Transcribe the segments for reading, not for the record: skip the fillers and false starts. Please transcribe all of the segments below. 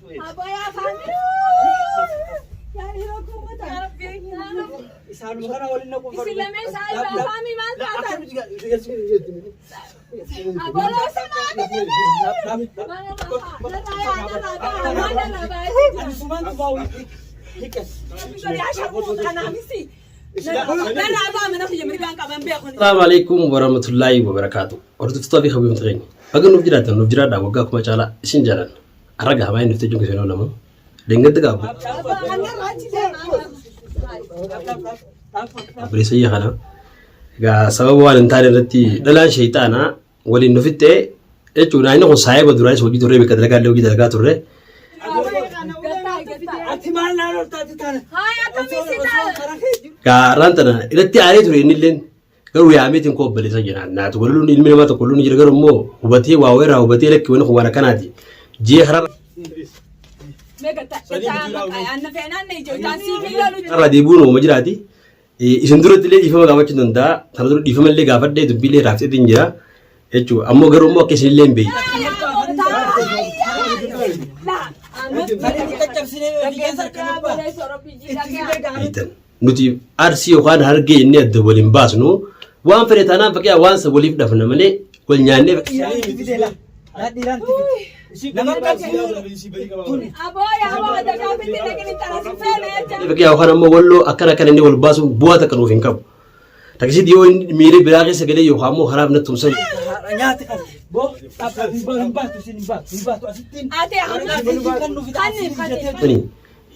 Abaya fami. Yani hukumata. Isaan kana waliin na qofa. Isilame saayiba fami maal taatan? Abolo samaati. Ani sumaan bawu. Hikas. Assalamualaikum warahmatullahi wabarakatuh. Hordoftoota fi hawwii mutaqeen. Baga nuuf jiraatan nuuf jiraadha waggaa kuma caalaa isin jaalan. Araga hamaa inni fitee junqisee namu. Dengatti qaabu. Abreessa iyya kana. Egaa sababa waan hin taane irratti dhalaan shayxaanaa waliin nufittee jechuudha inni kun saayiba duraanis hojii turre bakka dalagaa illee hojii dalagaa turre. Gaarraan tana irratti aarii ture inni illee garuu yaameetiin koo obboleessa jedhaan naatu walluun ilmi namaa tokko walluun jira garuu immoo hubatee waa weeraa hubatee lakki wani waan akkanaati jee harara. Har'a deebiin uumama jiraati. Isin duratti illee dhiifama gaafachuu danda'a. Sana dura dhiifama illee gaafadhee dubbiilee raabseetiin jira jechuudha. Ammoo garuu immoo akka isin illee hin beeku. Nuti arsii yookaan hargee inni adda waliin baasnu waan fedhe taanaan fakkii waan isa waliif dhafna malee wal nyaannee fakkii yookaan ammoo walloo akkana kan inni wal baasuun bu'aa takka nuuf hin qabu. Takkisitti yoo inni miiree biraa keessa galee yookaan ammoo haraaf natti tumsan.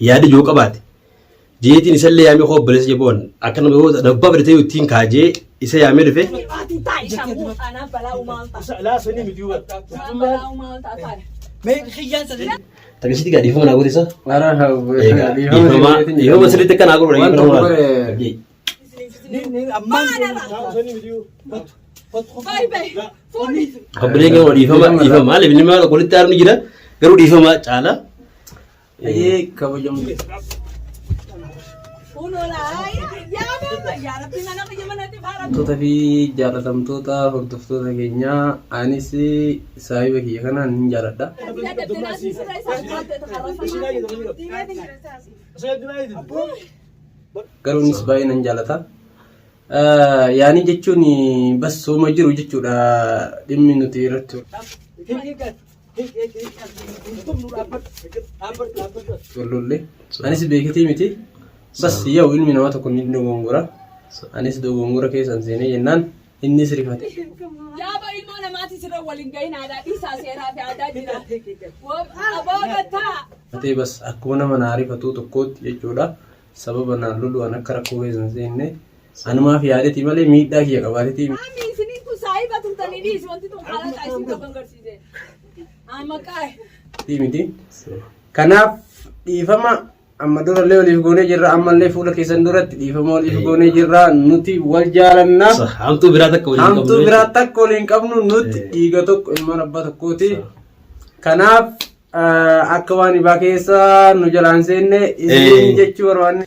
Yaada joo qabaate. Jeetiin isallee yaamee koo obboleessa jeboon akka nama yoo dabbaa fedhatee ittiin kaajee isa yaamee dhufe. Takkisitti gaa dhiifama naa godhisa. Dhiifama sirriitti akka naa godhudha. Obboleen keenya dhiifama maaliif inni maal walitti aarni jira garuu dhiifama caala. Kabajamu. Hordoftoota fi jaalatamtoota hordoftoota keenyaa anis saayiba kiyya kanaan hin jaaladha. Garuu innis baay'ee nan jaalata. Yaani jechuun bas sooma jiru jechuudha dhimmi nuti irratti. Wallolle anis beekitii miti bas yoo ilmi namaa tokko ni dogongora anis dogongora keessan seenee jennaan innis rifate. Yaaba ilmoo namaati sirra waliin gahin aadaa dhiisaa seeraa fi aadaa jira. Aboogataa. Atee bas akkuma nama naa rifatu tokkootti jechuudha sababa naan lolu an akka rakkoo keessan seenne anumaaf yaadetii malee miidhaa kiyya qabaatetii. Isiniin kun saayiba turtanii dhiisi wanti tun haala taasisu qaban garsiise. Miti. Kanaaf dhiifama amma durallee waliif goonee jirra ammallee fuula keessan duratti dhiifama waliif goonee jirra nuti wal jaalannaa. Hamtuu biraa takka waliin qabnu nuti dhiiga tokko ilmaan abbaa tokkooti. Kanaaf akka waan ibaa keessa nu jalaan seenne isin jechuu barbaanne.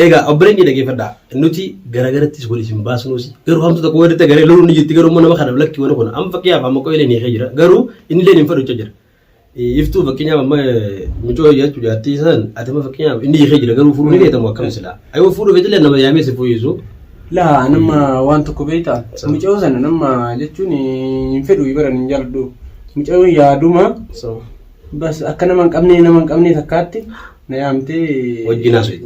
Egaa obboleen jedha geeffadhaa nuti garagarattis wal isin baasnuusi garuu hamtu tokko walitti garee loluu ni jirti garuu nama kana lakki wani kun amma fakkeenyaaf amma qoylee neekee jira garuu inni illee hin fadhucha jira. Iftuu fakkeenyaaf amma mucoo jechuu jaatti san atama fakkeenyaaf inni hiikee jira garuu fuudhuu ni beekamu akkam silaa ayuu fuudhuu beetillee nama yaamee si fooyyessu. Laa nama waan tokko beektaa mucoo sana nama jechuun hin fedhu baran hin jaalladhu mucoo yaaduma. Bas akka nama hin qabne takkaatti na yaamtee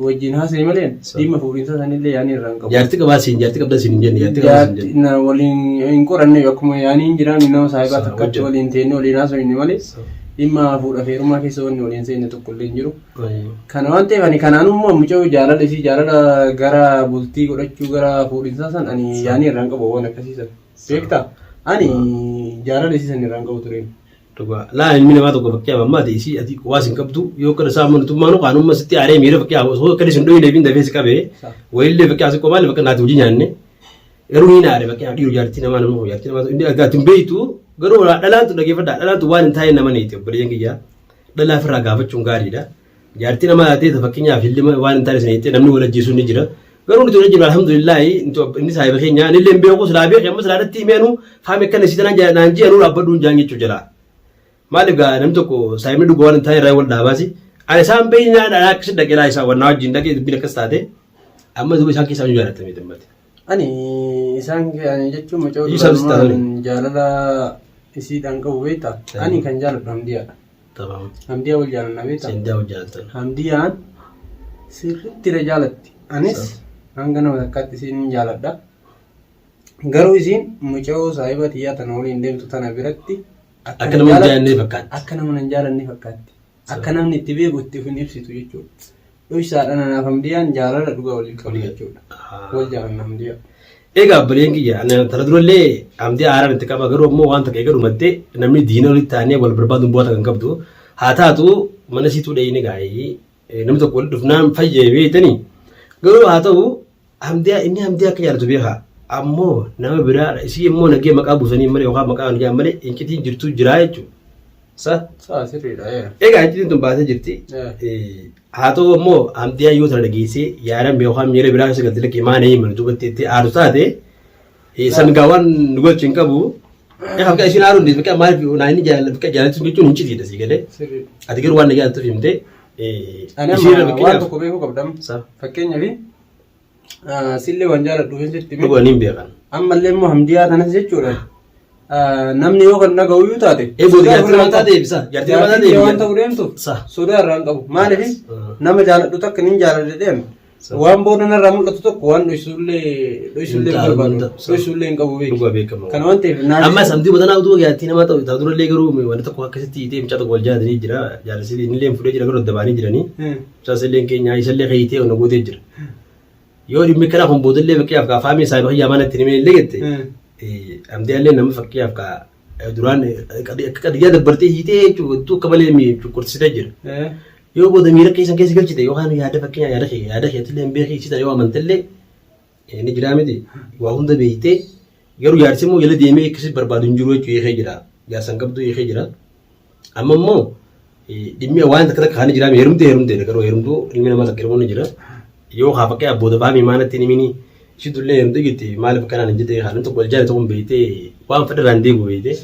wajjin haasa'e malee dhimma fuudhinsa sanillee yaani irraa hin qabu. Jaartii qabdaa siin hin jenne na waliin hin qoranne akkuma yaani hin jiraan nama saayibaa takkaatti waliin teennee waliin haasa'inne malee dhimma fuudha feerumaa keessa wanni waliin seenne tokko illee hin jiru. Kana waan ta'eef ani kanaanummoo mucoo jaalala gara bultii godhachuu gara fuudhinsa san ani yaani irraa hin qabu waan akkasiisan beektaa ani jaalala isii san irraa hin qabu ture. Laa ilmi namaa tokko fakkii ammaa ta'e isii ati waas hin qabdu yoo kana isaa amantummaan qaanummaa sitti aaree miira fakkii osoo akka isin dhoyinee fi dafee si qabee wayillee fakkii asii qomaale bakka naati hojii nyaanne garuu ni naare fakkii dhiiru jaartii namaa nama jaartii namaa inni agaatiin beeytu garuu dhalaantu dhageeffadhaa dhalaantu waan hin taa'e nama neeti obboleeyyan kiyyaa dhalaa ofirraa gaafachuun gaariidha jaartii namaa taatee fakkeenyaaf illee waan hin taa'e sineettee namni wal ajjeesuu ni jira garuu nuti wajjin alhamdulillah inni saahiba keenya inni illee beeku silaa beeku amma silaa dhatti meenu faame kan si tanan naan ji'anuu dhaabbadhuun jaan jechuu jira maaliif gaa namni tokko saahibni dhugaa waan ta'e irraa wal dhaabaasi ani isaan beeynaa dhaa akkasi dhaqeelaa isaa wannaa wajjin dhaqee dubbiin akkas taate amma duuba isaan keessaa jaalatame dammate. Ani isaan jechuun macoo dhugaan jaalala isiidhaan qabu beektaa ani kan jaaladhu hamdiyaadha. Hamdiyaa wal jaalanna beektaa. Hamdiyaan sirriitti na jaalatti. Anis hanga nama takkaatti isiin jaaladha. Garuu isiin mucoo saahiba xiyyaa tana waliin deemtu tana biratti akka nama hin fakkaatti. Akka nama hin jaalanne fakkaatti. Akka namni itti beeku itti of hin ibsitu jechuudha. Dhuysaadha nanaaf hamdiyaan jaalala dhugaa waliin qabu jechuudha. Wal jaalanna hamdiyaa. Egaa abboleen kiyya tana durallee hamdiyaa haaraan itti qaba garuu ammoo waan takka eega dhumattee namni diina walitti taanee wal barbaadu bu'aa kan qabdu haa taatu mana siituu dhayini gaa'ii namni tokko wal dhufnaan fayyee beeytanii garuu haa ta'u hamdiyaa inni hamdiyaa akka jaalatu beekaa ammoo nama biraa isii immoo nagee maqaa buusanii malee yookaan maqaa hin jaan malee inqitiin jirtu jiraa jechuudha. Sirriidha. Egaa inqitiin tun baatee jirti. Haa ta'u ammoo hamdiyaa yoo tana dhageessee yaadaan yookaan miira biraa keessa galti lakkee maana himan duubatti itti aadu taate sangaa waan nu gochuu hin qabu. Fakka isin aaruun fakka maaliif naanni jaalatu jechuun hin citiidha sii galee. Ati garuu waan na jaalatuuf himtee. Ani amma waan tokko beekuu qabdam. Fakkeenyaaf sillee waan jaaladhu hin jirti. Dhugaan hin beekan. Ammallee immoo hamdiyaa kanas jechuudha. Namni yoo kan dhaga'u yoo taate. Jaartii mataa deebisa. Jaartii mataa deebisa. Waan ta'u deemtu sodaa irraa hin qabu. Maaliif nama jaaladhu takka hin jaaladhe deemu. Waan booda narraa mul'atu tokko waan dhoysullee barbaadu. Dhoysullee hin qabu beeku. Kana waan ta'eef ammas hamdii bodanaa utuu jaartii namaa ta'u ta'u durallee garuu wanti tokko akkasitti hiitee mucaa tokko wal jaalatanii jira. Jaalalli inni fuudhee jira garuu addabaanii jiranii. Mucaasallee keenya isallee hiitee onna gootee jira. Yoo dhimmi kanaa kun boodallee fakkiyaaf kaafaamee isaa hiyyaa mana itti himee illee jette. Hamdiyaallee nama fakkiyaaf duraan akka qadiyyaa dabbartee hiitee jechuudha akka malee cunqursitee jira. Yoo booda miira keessan keessa galchite yookaan yaada fakkeenya yaada keetillee hin beeksisan yoo amantallee ni jiraa miti waa hunda beeytee garuu jaarsi immoo jala deemee akkasii barbaadu hin jiru jechuudha eekee jira jaarsan qabdu eekee jira. Amma immoo dhimmi waan takka takka haala jiraame heerumtee garuu heerumtuu ilmi namaa takka hirmuun ni jira. Yoo haa fakkeenya booda faamii maanatti ni mini shitullee heerumtuu jettee maaliif akkanaan hin jettee haalan tokko wal jaalate tokko beeytee waan fedharaan deemu beeytee.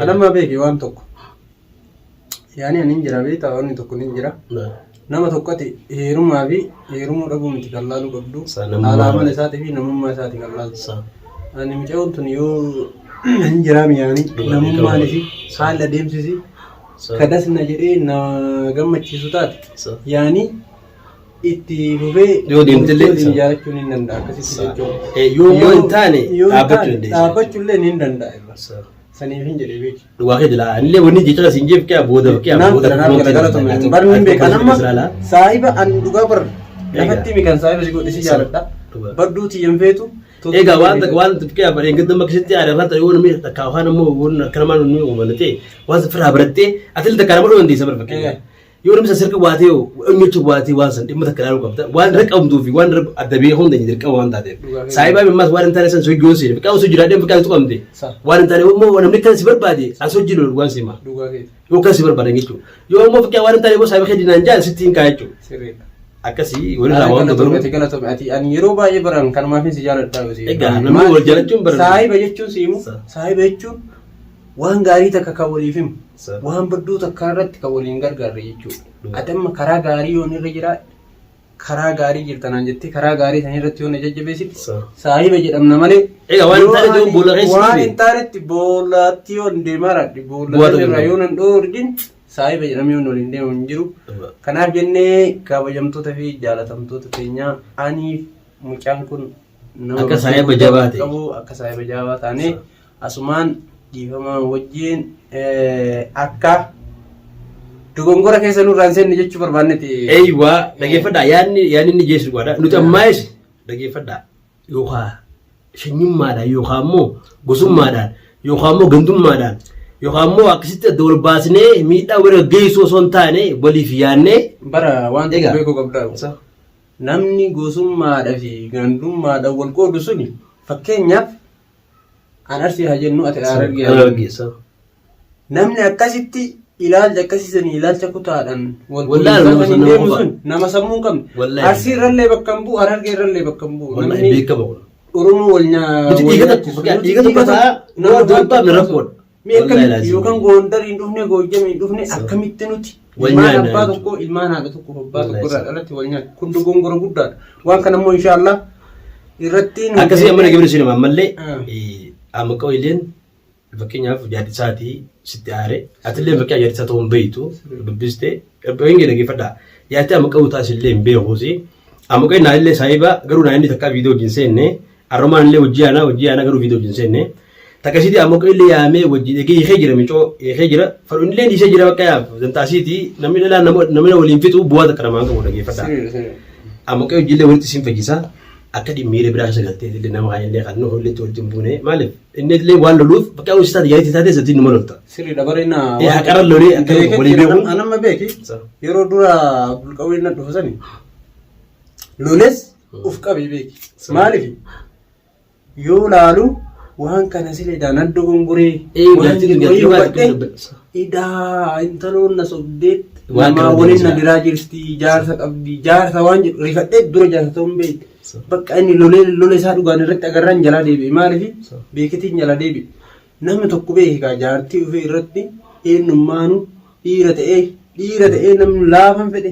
Adammaa beekee waan tokko. Yaani ani jira beektaa wanni tokko ni jira. Nama tokkotti heerumaa fi heerumuu dhabuu miti kan laaluu qabdu. Alaabaan isaatii fi namummaa isaatii kan laaltu. Ani mucaan tun yoo hin jiraame yaani namummaan fi haala deemsisi kadasna jedhee na gammachiisu taate yaani itti fufee yoo deemtillee jaalachuun hin danda'a akkasitti jechuudha. Yoo hin taane dhaabbachuullee ni hin danda'a. Saniif hin jedhee beeku. Dhugaa kee jala anillee wanni jecha siin jeef kee booda barni hin beekan amma saahiba an dhugaa bar lafatti mi kan saahiba si godhe si jaaladha. Badduuti hin feetu. Egaa waan kee bareen gadda maksitti aadaa yoo namni takka waan ammoo waan akka namaa nu uummatee waan firaa barattee ati takka nama dhawaan deessa barfakkeenya. Yoo namni sasirka baatee eenyuutu baatee waan san dhimma takka ilaaluu qabda waan irra qabduu fi waan irra adda beekuu hunda hin dirqama waan taateef saayibaa mimmaas waan hin taane san sochii goonsee biqaa osoo jiraadhee biqaa tu qabde waan hin taane immoo namni kan si barbaade as hojii lolu waan sima yoo kan si barbaadan jechuudha yoo immoo fakkiyaa waan hin taane immoo saayiba kee dinaan jaal sitti hin kaa jechuudha akkasii walirraa waan barbaadu ati yeroo baay'ee baran kanumaaf si jaaladhaa egaa namni wal jaalachuun baran saayiba jechuun siimu saayiba jechuun waan gaarii takka kan waliif himu waan badduu takka irratti kan waliin gargaarre jechuudha. Ati amma karaa gaarii yoo irra jira karaa gaarii jirtanaan jettee karaa gaarii san irratti yoo jajjabeessiti saahiba jedhamna malee. Egaa waan hin taanetti yoo boolla keessa waan hin taanetti boollatti yoo deemaradhi boolla irraa yoo nan dhoorgin saahiba jedhamee yoo waliin deemu hin jiru. Kanaaf jennee kabajamtoota fi jaalatamtoota keenyaa aniif mucaan kun nama akka saahiba jabaate qabu akka saahiba jabaa taane asumaan dhiifama wajjin akka dogongora keessa nurraan seenni jechuu barbaanneeti. Eeyyawaa dhageeffadhaa yaadni inni jeessu godha nuti ammaayis dhageeffadhaa yookaan shanyummaadhaan yookaan immoo gosummaadhaan yookaan immoo gandummaadhaan yookaan immoo akkasitti adda wal baasnee miidhaa warra geessoo osoo hin taane waliif yaadnee bara waan tokko beekuu qabdaa. Namni gosummaadhaa fi gandummaadhaan wal qoodu suni fakkeenyaaf an arsii haa jennu ati argeessa. Namni akkasitti ilaalcha akkasiisanii ilaalcha kutaadhaan Wallaahi nama walii deemu sun nama sammuu hin qabne. Wallaahi. Arsii irrallee bakka hin bu'u, Harargee irrallee bakka hin bu'u. Wallahi Namni beekama kun. Oromoo wal Dhiiga tokkotaa nama dubbaa mi rakkoodha. yookaan Gondar hin dhufne, Goojjam hin dhufne akkamitti nuti ilmaan abbaa tokko ilmaan haadha tokko abbaa tokko irraa dhalatti wal nyaatu kun dogongora guddaadha. Waan kana immoo inshaallah irratti akkasii amma nagabni sinima ammallee amma qabileen fakkeenyaaf jaati isaatii sitti aare atillee fakkii jaati isaa ta'uun beeytu dubbistee qabbeen dhaggeeffadha jaati amma qabu taasillee hin beekuusi amma qabi naallee saayiba garuu naanni takka viidiyoo wajjin seenne arromaan illee hojii aanaa garuu viidiyoo wajjin seenne takasiti amma qabi yaamee wajjin eegee jira micoo eegee jira faluun illee dhiisee jira bakka yaaf zantaasiiti namni dhalaa namni waliin fixu bu'aa takka namaan qabu dhaggeeffadha amma qabi hojiilee walitti siin fayyisaa akka dhimmiiree biraa sagaltee illee nama haayillee kan nuuf illee walitti hin buune maaliif inni illee waan loluuf bakka hojii isaati yaa'ii taatee isatiin numa lolta. Sirrii dabarina haqarra lolee akka walii beeku. Anamma beeki yeroo dura bulqawwee na dhufasani loles uf qabee beeki maaliif yoo laalu waan kana silee daanaan dogongoree idaa intaloon na sobdeet nama waliin na diraa jirti jaarsa qabdi jaarsa waan jedhu rifadhee dura jaarsa ta'uun beekti. Bakka inni lola isaa dhugaan irratti agarraan jalaa deebi'e maaliif beekitiin jalaa deebi'e namni tokko beekaa jaartii ofii irratti eenyummaanu dhiira ta'ee namni laafan fedhe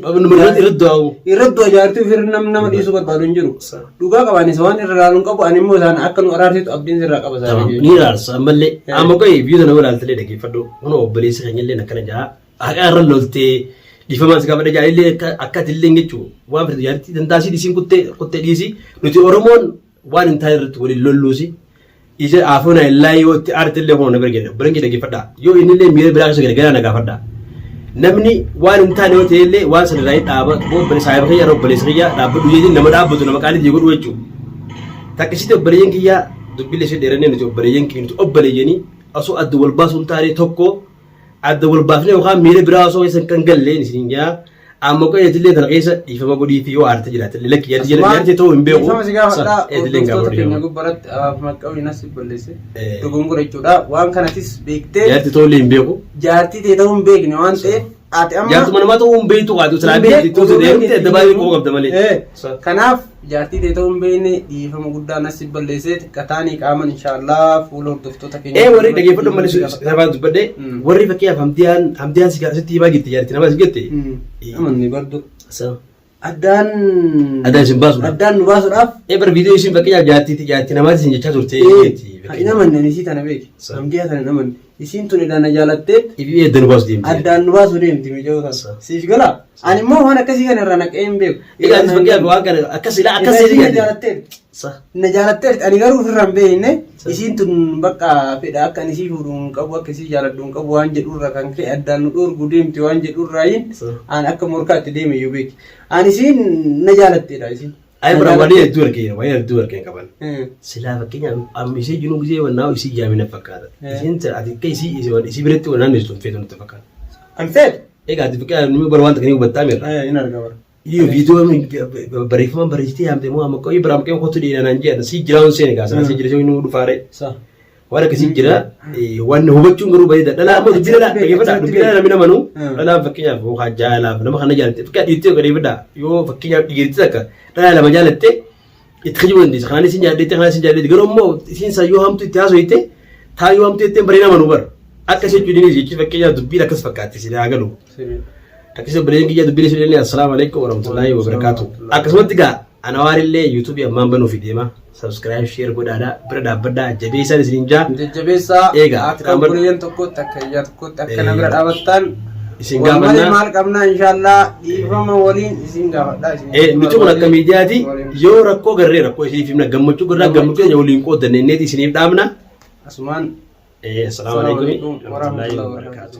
irratti jaartii ofii irratti nama dhiisuu barbaadu hin jiru dhugaa qabaanis waan irra laaluun qabu ani immoo isaan akka nu araarsitu abdiin sirraa qaba isaanii ni raarsa ammallee amma qoy biyyoota nama ilaaltalee dhaggeeffadhu kun obboleessi keenyallee akkana jaa haqa irra loltee dhiifamaan gaafa dhagaa'ilee akka atillee jechuun waan fedhe jaartii dandaasii dhisiin kuttee dhiisii nuti Oromoon waan hin taane irratti waliin lolluusi ija afuuna illaa yoo itti aartillee kun na bergedha bergedha dhaggeeffadha yoo inni illee miira biraa keessa gargaaraa na gaafadha namni waan hin taane yoo ta'e illee waan sana irraa dhaaba obboleessa saayiba kiyyaa obboleessa kiyyaa dhaabbadhu jechuun nama dhaabbatu nama qaalii jee godhu jechuudha takkisitti obboleeyyan kiyyaa dubbilee ishee dheerannee nuti obboleeyyan kiyyaa nuti obboleeyyanii osoo adda wal baasuun taanee tokko adda wal baafnee yookaan miira biraa osoo keessan kan galleen isin jaa amma qoyyatillee kana keessa dhiifama godhii fi yoo aarte jiraatillee lakki yaadti ta'uu hin beeku. Dhiifama si gaafadhaa hordoftoota keenya gubbaratti maqawii nas balleesse dogongora jechuudha waan kanatis beektee yaadti ta'uu hin beeku. Jaartii ta'e ta'uu hin beekne waan ta'eef ati amma jaartii manama ta'uu hin beektu qaatu silaa beekti ta'uu deemte adda baay'ee qofaa qabda malee. Kanaaf jaartii ta'e ta'uu hin beekne dhiifama guddaa nas balleessee kataanii qaaman inshaallah fuula hordoftoota keenya. Warri dhaggeeffadhu malee sarbaan dubbadhee warri fakkiyaaf hamdiyaan si gaasitti himaa gitti jaartii nama si gette. Amanni bardu. Addaan isin baasuudhaaf. Addaan nu baasuudhaaf. Bar viidiyoo isin fakkiyaaf jaartii namaatti isin jechaa turte. Hin amanne isii tana beeki. Hamdiyaa tana hin amanne. Isiin tun idhaan ajaalatteet. Ifi eedda nu baasu deemti. Addaan nu baasu deemti miidhagoo ta'a. Siif galaa. Ani immoo waan akkasii kana irraa naqee hin beeku. Egaa isin fakkiyaaf waan kana akkasii ajaalatteet. Na jaalatteet ani garuu ofirraa hin beekne isiin tun bakka fedha akka ani isii fuudhu hin qabu akka isii jaaladhu hin qabu waan jedhurra kan ka'e addaan nu dhoorgu deemti waan jedhurraayin ani akka morkaatti deeme iyyuu beeki. Ani isiin na jaalatteedha isiin. Ayi bira wali hedduu argeen qaban. Silaa fakkeenyaaf amma isii jiru gisee wannaa isii jaamina fakkaata. Isiin ati akka isii biratti wannaan ibsu hin feetu nutti fakkaata. An feetu. Egaa ati fakkeenyaaf numi bara waan takanii hubattaa mirra. Hin argaa bara. Iyo viidiyoo barreeffama bareechitee yaamte moo amma qoyi biraa mukkeen kottu dhiiraan jedhan si jira on seene kaasa si jira inni dhufaare waan akkasii jira waan hubachuun garuu bareeda dhalaa ammoo dubbina dhaggeeffadha dubbina namni namanu dhalaa fakkeenyaaf hookaa jaalaaf nama kana jaalatte fakkaa dhiittee dhaggeeffadha yoo fakkeenyaaf dhiirti akka dhalaa lama jaalatte itti kajibu dandeessa kanaan isin jaallatte garuu ammoo isin isaa yoo hamtu itti haasoo hitte taa yoo hamtu ittiin baree namanu bara akka ishee cuudhinis jechuun fakkeenyaaf dubbiin akkas fakkaatti si galu. Akkasuma bileen kiyya dubbiin ishee assalamu alaikum warahmatullahi wabarakatuh. Akkasumatti gaa ana waarillee YouTube ammaan banuuf deema. Subscribe share godhaadha bira dhaabbadhaa jabeessan isin jaa. Jajjabeessaa akka buleen tokkotti akka iyyaa tokkotti akka na bira dhaabattan isin gaafannaa maal qabnaa inshaallah dhiifama waliin isin gaafadhaa. Nuti kun akka miidiyaati yoo rakkoo garree rakkoo isiniif himna gammachuu gurraa gammachuu keenya waliin qooddanne inneeti isiniif dhaabna. Asumaan assalamu alaikum warahmatullahi wabarakatuh.